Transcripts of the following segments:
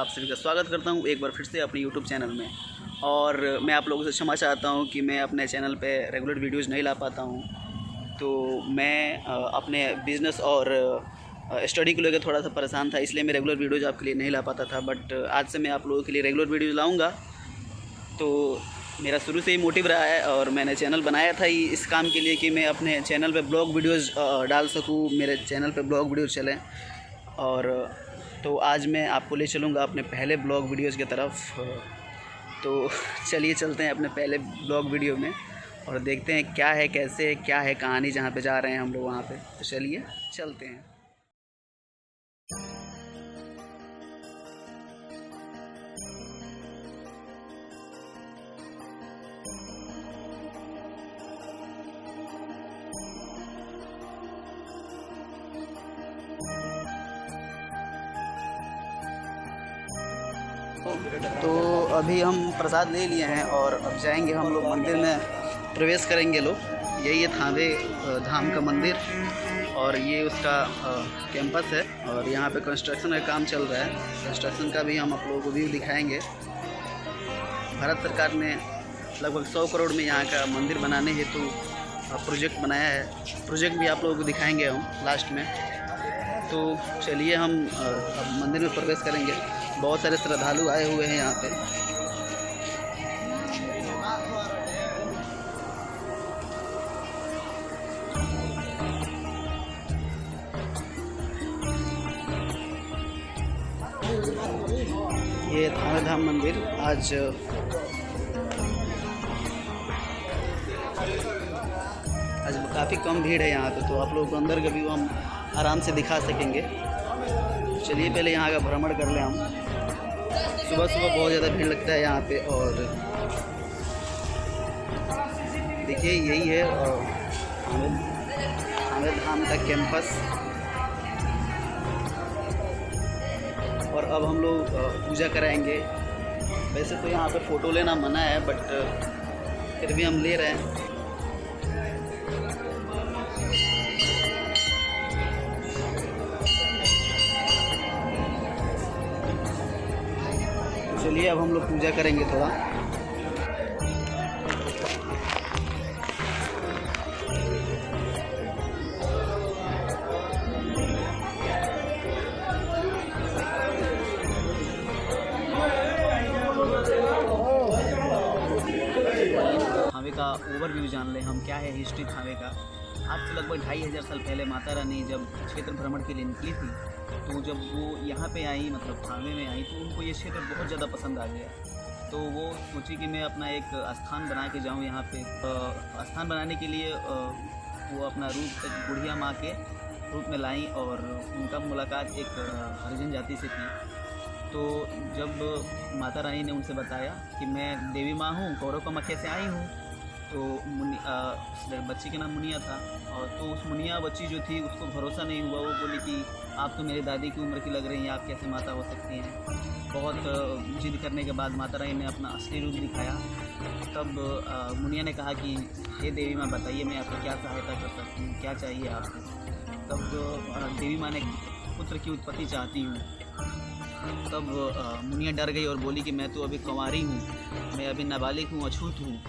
आप सभी का स्वागत करता हूं एक बार फिर से अपने YouTube चैनल में। और मैं आप लोगों से क्षमा चाहता हूं कि मैं अपने चैनल पे रेगुलर वीडियोज़ नहीं ला पाता हूं। तो मैं अपने बिज़नेस और स्टडी को लेकर थोड़ा सा परेशान था, इसलिए मैं रेगुलर वीडियोज़ आपके लिए नहीं ला पाता था। बट आज से मैं आप लोगों के लिए रेगुलर वीडियोज़ लाऊँगा। तो मेरा शुरू से ही मोटिव रहा है और मैंने चैनल बनाया था ही इस काम के लिए कि मैं अपने चैनल पे ब्लॉग वीडियोज़ डाल सकूँ, मेरे चैनल पे ब्लॉग वीडियोज़ चलें। और तो आज मैं आपको ले चलूँगा अपने पहले ब्लॉग वीडियोज़ की तरफ। तो चलिए चलते हैं अपने पहले ब्लॉग वीडियो में और देखते हैं क्या है, कैसे है, क्या है कहानी, जहाँ पे जा रहे हैं हम लोग वहाँ पे। तो चलिए चलते हैं। तो अभी हम प्रसाद ले लिए हैं और अब जाएंगे हम लोग मंदिर में, प्रवेश करेंगे लोग। यही है थावे धाम का मंदिर और ये उसका कैंपस है और यहाँ पे कंस्ट्रक्शन का काम चल रहा है। कंस्ट्रक्शन का भी हम आप लोगों को व्यू दिखाएंगे। भारत सरकार ने लगभग 100 करोड़ में यहाँ का मंदिर बनाने हेतु प्रोजेक्ट बनाया है। प्रोजेक्ट भी आप लोगों को दिखाएंगे हम लास्ट में। तो चलिए हम अब मंदिर में प्रवेश करेंगे। बहुत सारे श्रद्धालु आए हुए हैं यहाँ पे। ये थावे धाम मंदिर आज काफ़ी कम भीड़ है यहाँ पे, तो आप लोगों को अंदर का व्यू हम आराम से दिखा सकेंगे। चलिए पहले यहाँ का भ्रमण कर लें हम। सुबह सुबह बहुत ज़्यादा भीड़ लगता है यहाँ पे। और देखिए यही है थावे धाम का कैंपस। और अब हम लोग पूजा कराएंगे। वैसे तो यहाँ पे फ़ोटो लेना मना है, बट फिर भी हम ले रहे हैं। चलिए अब हम लोग पूजा करेंगे थोड़ा। थावे का ओवरव्यू जान लें हम, क्या है हिस्ट्री थावे का। आज से लगभग 2500 साल पहले माता रानी जब क्षेत्र भ्रमण के लिए निकली थी, तो जब वो यहाँ पे आई, मतलब थावे में आई, तो उनको ये क्षेत्र बहुत ज़्यादा पसंद आ गया। तो वो सोची कि मैं अपना एक स्थान बना के जाऊँ यहाँ पे। स्थान बनाने के लिए वो अपना रूप एक बुढ़िया माँ के रूप में लाई और उनका मुलाकात एक हरिजन जाति से की। तो जब माता रानी ने उनसे बताया कि मैं देवी माँ हूँ, कौरव कामाख्या से आई हूँ, तो बच्ची का नाम मुनिया था। और तो उस मुनिया बच्ची जो थी उसको भरोसा नहीं हुआ। वो बोली कि आप तो मेरे दादी की उम्र की लग रही हैं, आप कैसे माता हो सकती हैं। बहुत जिद करने के बाद माता रानी ने अपना असली रूप दिखाया। तब मुनिया ने कहा कि हे देवी माँ, बताइए मैं आपको क्या सहायता कर सकती हूँ, क्या चाहिए आपको। तब देवी माँ ने पुत्र की उत्पत्ति चाहती हूँ। तब मुनिया डर गई और बोली कि मैं तो अभी कुंवारी हूँ, मैं अभी नाबालिग हूँ, अछूत हूँ।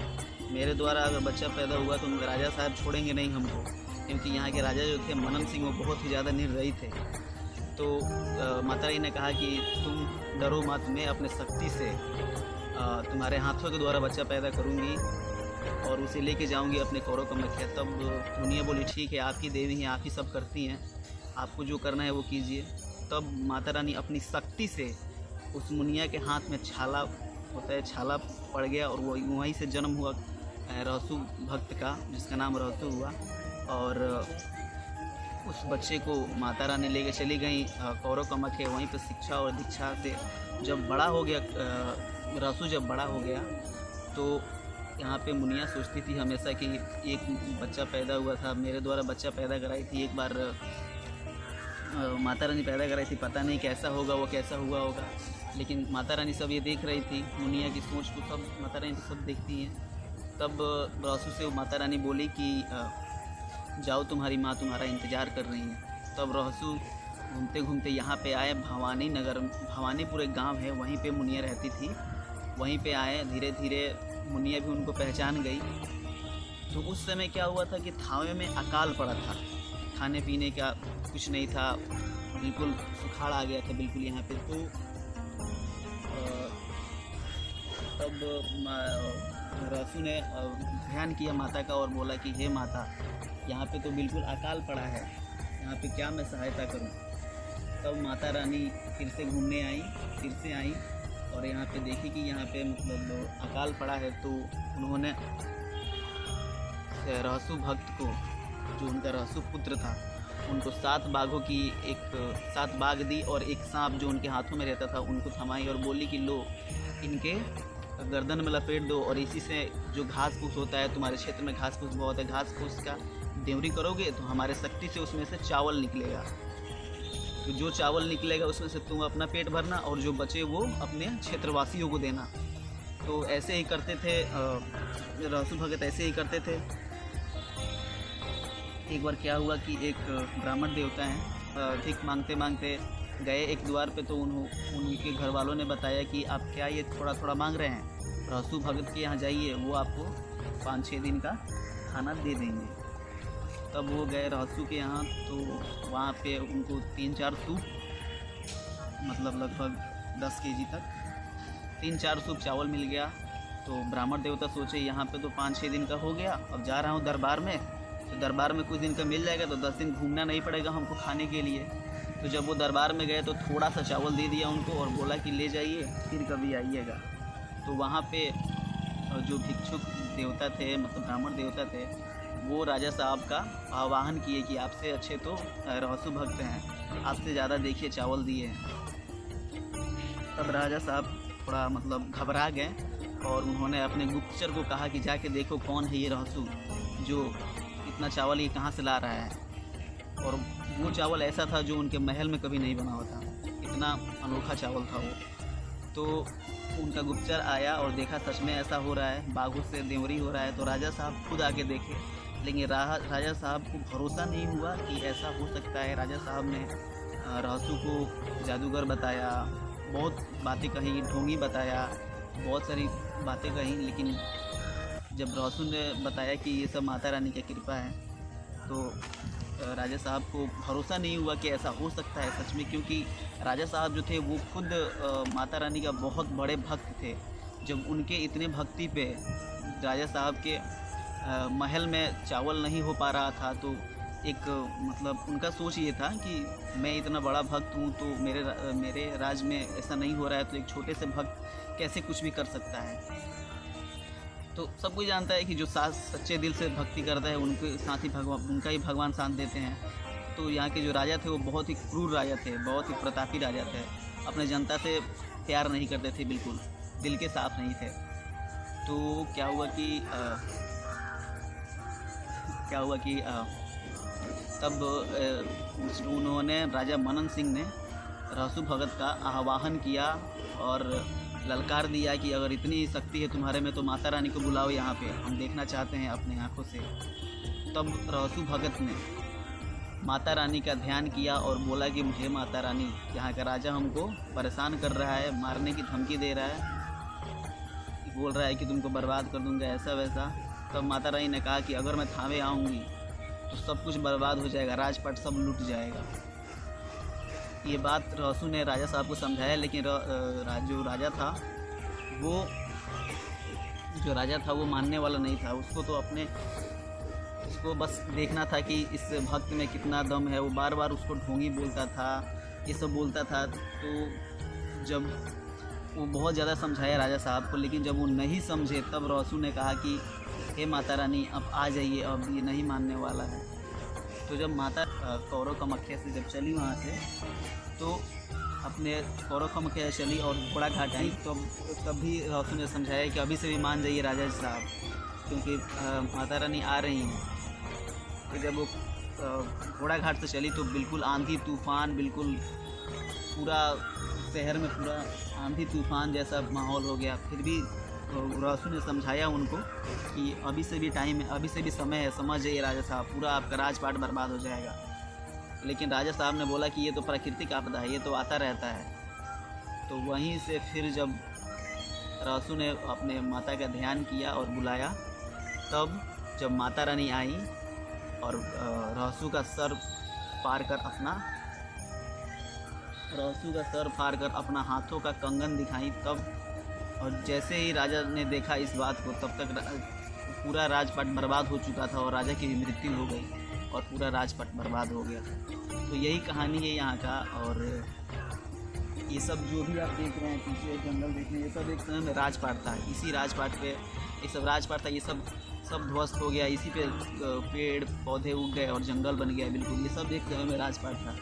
मेरे द्वारा अगर बच्चा पैदा हुआ तो राजा साहब छोड़ेंगे नहीं हमको, क्योंकि यहाँ के राजा जो थे मनन सिंह, वो बहुत ही ज़्यादा निर्दयी थे। तो माता रानी ने कहा कि तुम डरो मत, मैं अपने शक्ति से तुम्हारे हाथों के द्वारा बच्चा पैदा करूँगी और उसे लेके जाऊँगी अपने कौरव कामाख्या। तब मुनिया बोली ठीक है, आपकी देवी हैं, आप ही सब करती हैं, आपको जो करना है वो कीजिए। तब माता रानी अपनी शक्ति से उस मुनिया के हाथ में छाला होता है, छाला पड़ गया और वो वहीं से जन्म हुआ रहसु भक्त का, जिसका नाम रहसु हुआ। और उस बच्चे को माता रानी लेके चली गई कौरव कामाख्या। वहीं पर शिक्षा और दीक्षा से जब बड़ा हो गया, रहसु जब बड़ा हो गया, तो यहाँ पे मुनिया सोचती थी हमेशा कि एक बच्चा पैदा हुआ था, मेरे द्वारा बच्चा पैदा कराई थी एक बार माता रानी पैदा कराई थी, पता नहीं कैसा होगा, वो कैसा हुआ होगा। लेकिन माता रानी सब ये देख रही थी, मुनिया की सोच को सब माता रानी सब देखती हैं। तब रहसु से माता रानी बोली कि जाओ, तुम्हारी माँ तुम्हारा इंतज़ार कर रही हैं। तब रहसु घूमते घूमते यहाँ पे आए भवानी नगर, भवानीपुर एक गांव है, वहीं पे मुनिया रहती थी। वहीं पे आए, धीरे धीरे मुनिया भी उनको पहचान गई। तो उस समय क्या हुआ था कि थावे में अकाल पड़ा था, खाने पीने का कुछ नहीं था, बिल्कुल सुखाड़ आ गया था बिल्कुल यहाँ पे। तो तब रहसू ने ध्यान किया माता का और बोला कि हे माता, यहाँ पे तो बिल्कुल अकाल पड़ा है, यहाँ पे क्या मैं सहायता करूँ। तब माता रानी फिर से घूमने आई, फिर से आई और यहाँ पे देखी कि यहाँ पे मतलब अकाल पड़ा है। तो उन्होंने रहसू भक्त को, जो उनका रहसू पुत्र था, उनको 7 बाघ दी और एक सांप जो उनके हाथों में रहता था उनको थमाई और बोली कि लो, इनके गर्दन में लपेट दो और इसी से जो घास फूस होता है, तुम्हारे क्षेत्र में घास फूस बहुत है, घास फूस का देवरी करोगे तो हमारे शक्ति से उसमें से चावल निकलेगा। तो जो चावल निकलेगा उसमें से तुम अपना पेट भरना और जो बचे वो अपने क्षेत्रवासियों को देना। तो ऐसे ही करते थे रहसू भगत, ऐसे ही करते थे। एक बार क्या हुआ कि एक ब्राह्मण देवता हैं, भीख मांगते मांगते गए एक द्वार पे। तो उनके घर वालों ने बताया कि आप क्या ये थोड़ा थोड़ा मांग रहे हैं, रहसू भगत के यहाँ जाइए, वो आपको 5-6 दिन का खाना दे देंगे। तब वो गए रहसू के यहाँ, तो वहाँ पे उनको 3-4 सूप, मतलब लगभग 10 केजी तक 3-4 सूप चावल मिल गया। तो ब्राह्मण देवता सोचे यहाँ पे तो 5-6 दिन का हो गया, अब जा रहा हूँ दरबार में, तो दरबार में कुछ दिन का मिल जाएगा तो 10 दिन घूमना नहीं पड़ेगा हमको खाने के लिए। तो जब वो दरबार में गए तो थोड़ा सा चावल दे दिया उनको और बोला कि ले जाइए, फिर कभी आइएगा। तो वहाँ पे जो भिक्षुक देवता थे, मतलब ब्राह्मण देवता थे, वो राजा साहब का आह्वान किए कि आपसे अच्छे तो रहसू भक्त हैं, आपसे ज़्यादा देखिए चावल दिए हैं। तब राजा साहब थोड़ा मतलब घबरा गए और उन्होंने अपने गुप्तचर को कहा कि जाके देखो कौन है ये रहसू जो इतना चावल ये कहाँ से ला रहा है। और वो चावल ऐसा था जो उनके महल में कभी नहीं बना हुआ था, इतना अनोखा चावल था वो। तो उनका गुप्तचर आया और देखा सच में ऐसा हो रहा है, बाघों से देवरी हो रहा है। तो राजा साहब खुद आके देखे, लेकिन राजा साहब को भरोसा नहीं हुआ कि ऐसा हो सकता है। राजा साहब ने रहसू को जादूगर बताया, बहुत बातें कही, ढोंगी बताया, बहुत सारी बातें कही, लेकिन जब रहसू ने बताया कि ये सब माता रानी की कृपा है, तो राजा साहब को भरोसा नहीं हुआ कि ऐसा हो सकता है सच में, क्योंकि राजा साहब जो थे वो खुद माता रानी का बहुत बड़े भक्त थे। जब उनके इतने भक्ति पे राजा साहब के महल में चावल नहीं हो पा रहा था, तो एक मतलब उनका सोच ये था कि मैं इतना बड़ा भक्त हूँ तो मेरे राज में ऐसा नहीं हो रहा है, तो एक छोटे से भक्त कैसे कुछ भी कर सकता है। तो सब कोई जानता है कि जो सच्चे दिल से भक्ति करता है उनके साथ ही उनका ही भगवान साथ देते हैं। तो यहाँ के जो राजा थे वो बहुत ही क्रूर राजा थे, बहुत ही प्रतापी राजा थे, अपने जनता से प्यार नहीं करते थे, बिल्कुल दिल के साफ नहीं थे। तो क्या हुआ कि तब उन्होंने राजा मनन सिंह ने रहसू भगत का आह्वान किया और ललकार दिया कि अगर इतनी शक्ति है तुम्हारे में तो माता रानी को बुलाओ यहाँ पे, हम देखना चाहते हैं अपने आँखों से। तब रहसू भगत ने माता रानी का ध्यान किया और बोला कि हे माता रानी, यहाँ का राजा हमको परेशान कर रहा है, मारने की धमकी दे रहा है, बोल रहा है कि तुमको बर्बाद कर दूंगा, ऐसा वैसा। तब माता रानी ने कहा कि अगर मैं थावे आऊँगी तो सब कुछ बर्बाद हो जाएगा, राजपाट सब लूट जाएगा। ये बात रहसू ने राजा साहब को समझाया, लेकिन जो राजा था वो मानने वाला नहीं था। उसको बस देखना था कि इस भक्त में कितना दम है। वो बार बार उसको ढोंगी बोलता था, ये सब बोलता था। तो जब वो बहुत ज़्यादा समझाया राजा साहब को, लेकिन जब वो नहीं समझे तब रहसू ने कहा कि हे माता रानी अब आ जाइए, अब ये नहीं मानने वाला है। तो जब माता कौरव कामाख्या से जब चली वहाँ से, तो अपने कौरव कामाख्या चली और घोड़ा घाट आई, तो तब भी रहसू ने समझाया कि अभी से भी मान जाइए राजा साहब, क्योंकि माता रानी आ रही हैं। तो जब वो घोड़ा घाट से चली तो बिल्कुल आंधी तूफान, बिल्कुल पूरा शहर में पूरा आंधी तूफान जैसा माहौल हो गया। फिर भी रहसू ने समझाया उनको कि अभी से भी टाइम है, अभी से भी समय है, समझ जाइए राजा साहब, पूरा आपका राजपाट बर्बाद हो जाएगा। लेकिन राजा साहब ने बोला कि ये तो प्राकृतिक आपदा है, ये तो आता रहता है। तो वहीं से फिर जब रहसू ने अपने माता का ध्यान किया और बुलाया, तब जब माता रानी आई और रहसू का सर फाड़ कर अपना हाथों का कंगन दिखाई, तब और जैसे ही राजा ने देखा इस बात को, तब तक पूरा राजपाट बर्बाद हो चुका था और राजा की भी मृत्यु हो गई और पूरा राजपाट बर्बाद हो गया। तो यही कहानी है यहाँ का। और ये सब जो भी आप देख रहे हैं पीछे जंगल देख रहे हैं, ये सब एक समय में राजपाट था। इसी राजपाट पे ये सब राजपाट था, ये सब ध्वस्त हो गया। इसी पे पेड़ पौधे उग गए और जंगल बन गया बिल्कुल। ये सब एक समय में राजपाट था।